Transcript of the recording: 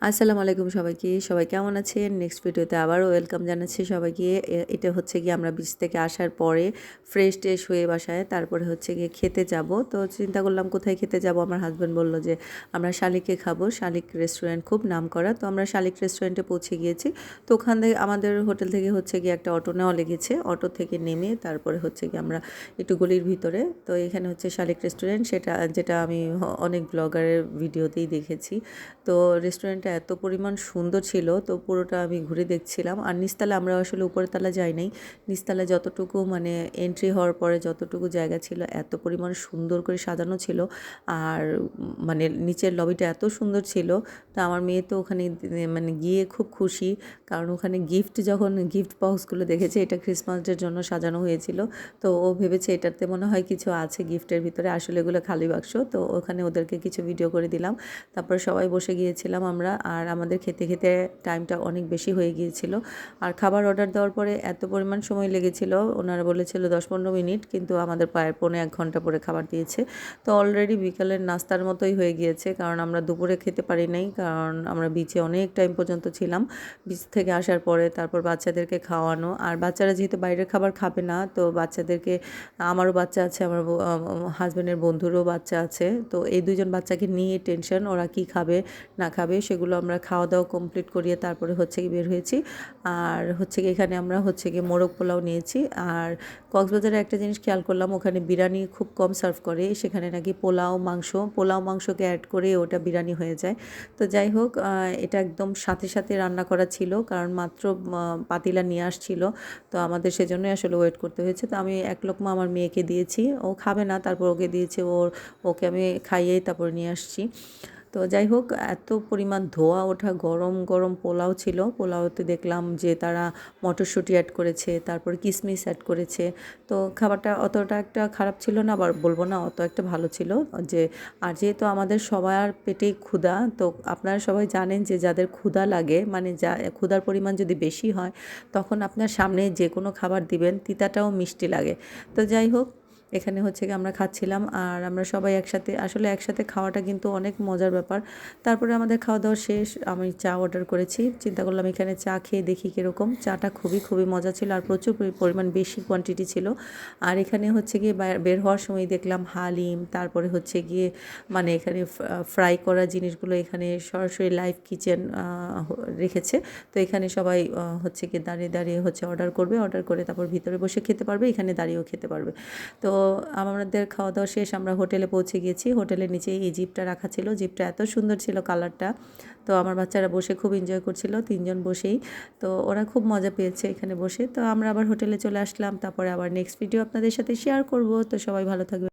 আসসালামু আলাইকুম সবাইকে। সবাই কেমন আছেন? নেক্সট ভিডিওতে আবারও ওয়েলকাম জানাচ্ছি সবাইকে। এটা হচ্ছে গিয়ে আমরা বিচ থেকে আসার পরে ফ্রেশ-ট্রেশ হয়ে বাসায় তারপরে হচ্ছে গিয়ে খেতে যাব। তো চিন্তা করলাম কোথায় খেতে যাব? আমার হাসব্যান্ড বলল যে, "আমরা শালিকে খাবো। শালিক রেস্টুরেন্ট খুব নামকরা।" তো আমরা শালিক রেস্টুরেন্টে পৌঁছে গিয়েছি। তো ওখান থেকে আমাদের হোটেল থেকে হচ্ছে গিয়ে একটা অটো নেওয়া লেগেছে। অটো থেকে নেমে তারপরে হচ্ছে গিয়ে আমরা একটু গলির ভিতরে, তো এখানে হচ্ছে শালিক রেস্টুরেন্ট, যেটা আমি অনেক ব্লগারের ভিডিওতেই দেখেছি। তো রেস্টুরেন্টটা এত পরিমাণ সুন্দর ছিল, তো পুরোটা আমি ঘুরে দেখছিলাম। আর নিচতলা আমরা আসলে উপরের তলা যাই নাই। নিচতলায় যতটুকু মানে এন্ট্রি হওয়ার পরে যতটুকু জায়গা ছিল এত পরিমাণ সুন্দর করে সাজানো ছিল। আর মানে নিচের লবিটা এত সুন্দর ছিল। তো আমার মেয়ে তো ওখানে মানে গিয়ে খুব খুশি, কারণ ওখানে যখন গিফট বক্সগুলো দেখেছে এটা ক্রিসমাসের জন্য সাজানো হয়েছিল। তো ও ভেবেছে এটাতে মনে হয় কিছু আছে গিফটের ভিতরে, আসলে এগুলো খালি বাক্স। তো ওখানে ওদেরকে কিছু ভিডিও করে দিলাম। তারপরে সবাই বসে গিয়েছিলাম আমরা, আর আমাদের খেতে খেতে টাইমটা অনেক বেশি হয়ে গিয়েছিল। আর খাবার অর্ডার দেওয়ার পরে এত পরিমাণ সময় লেগেছিল, ওনারা বলেছিল 10-15 মিনিট, কিন্তু আমাদের প্রায় 1.25 ঘন্টা পরে খাবার দিয়েছে। তো অলরেডি বিকালের নাস্তার মতোই হয়ে গিয়েছে, কারণ আমরা দুপুরে খেতে পারি নাই, কারণ আমরা বিচে অনেক টাইম পর্যন্ত ছিলাম। বিচ থেকে আসার পরে তারপর বাচ্চাদেরকে খাওয়ানো, আর বাচ্চারা যেহেতু বাইরের খাবার খাবে না, তো বাচ্চাদেরকে, আমারও বাচ্চা আছে, আমার হাজব্যান্ডের বন্ধুরও বাচ্চা আছে, তো এই দুজন বাচ্চাকে নিয়ে টেনশন ওরা কি খাবে না খাবে। সেগুলো আমরা খাওয়া দাওয়া কমপ্লিট করিয়ে তারপরে হচ্ছে কি বের হয়েছি। আর হচ্ছে কি এখানে আমরা হচ্ছে কি মোরগ পোলাও নিয়েছি। আর কক্সবাজারে একটা জিনিস খেয়াল করলাম, ওখানে বিরিয়ানি খুব কম সার্ভ করে, সেখানে নাকি পোলাও মাংসকে অ্যাড করে ওটা বিরিয়ানি হয়ে যায়। তো যাই হোক, এটা একদম সাথে সাথে রান্না করা ছিল, কারণ মাত্র পাতিলা নিয়ে আসছিল। তো আমাদের সেজন্যই আসলে ওয়েট করতে হয়েছে। তো আমি এক লোকমা আমার মেয়েকে দিয়েছি, ও খাবে না, তারপর ওকে দিয়েছি, ওকে আমি খাইয়েই তারপর নিয়ে আসছি। তো যাই হোক, এত পরিমাণ ধোয়া ওঠা গরম গরম পোলাও ছিল। পোলাওতে দেখলাম যে তারা মটরশুঁটি অ্যাড করেছে, তারপর কিশমিশ অ্যাড করেছে। তো খাবারটা অতটা একটা খারাপ ছিল না, আবার বলবো না অত একটা ভালো ছিল। যে আর যেহেতু আমাদের সবার পেটেই ক্ষুধা, তো আপনারা সবাই জানেন যে যাদের ক্ষুধা লাগে, মানে ক্ষুধার পরিমাণ যদি বেশি হয়, তখন আপনার সামনে যে কোনো খাবার দিবেন তিতাটাও মিষ্টি লাগে। তো যাই হোক, এখানে হচ্ছে গিয়ে আমরা খাচ্ছিলাম, আর আমরা সবাই একসাথে, আসলে একসাথে খাওয়াটা কিন্তু অনেক মজার ব্যাপার। তারপরে আমাদের খাওয়া দাওয়া শেষ, আমি চা অর্ডার করেছি। চিন্তা করলাম এখানে চা খেয়ে দেখি কীরকম। চাটা খুবই খুবই মজা ছিল, আর প্রচুর পরিমাণ বেশি কোয়ান্টিটি ছিল। আর এখানে হচ্ছে গিয়ে বের হওয়ার সময় দেখলাম হালিম, তারপরে হচ্ছে গিয়ে মানে এখানে ফ্রাই করা জিনিসগুলো এখানে সরাসরি লাইভ কিচেন রেখেছে। তো এখানে সবাই হচ্ছে গিয়ে দাঁড়িয়ে দাঁড়িয়ে হচ্ছে অর্ডার করবে, অর্ডার করে তারপর ভিতরে বসে খেতে পারবে, এখানে দাঁড়িয়েও খেতে পারবে। তো আমাদের খাওয়া দাওয়া শেষ, আমরা হোটেলে পৌঁছে গিয়েছি। হোটেলের নিচেই এই জিপটা রাখা ছিল, জিপটা এত সুন্দর ছিল কালারটা। তো আমার বাচ্চারা বসে খুব এনজয় করছিল, 3জন বসেই। তো ওরা খুব মজা পেয়েছে এখানে বসে। তো আমরা আবার হোটেলে চলে আসলাম, তারপরে আবার নেক্সট ভিডিও আপনাদের সাথে শেয়ার করব। তো সবাই ভালো থাকবে।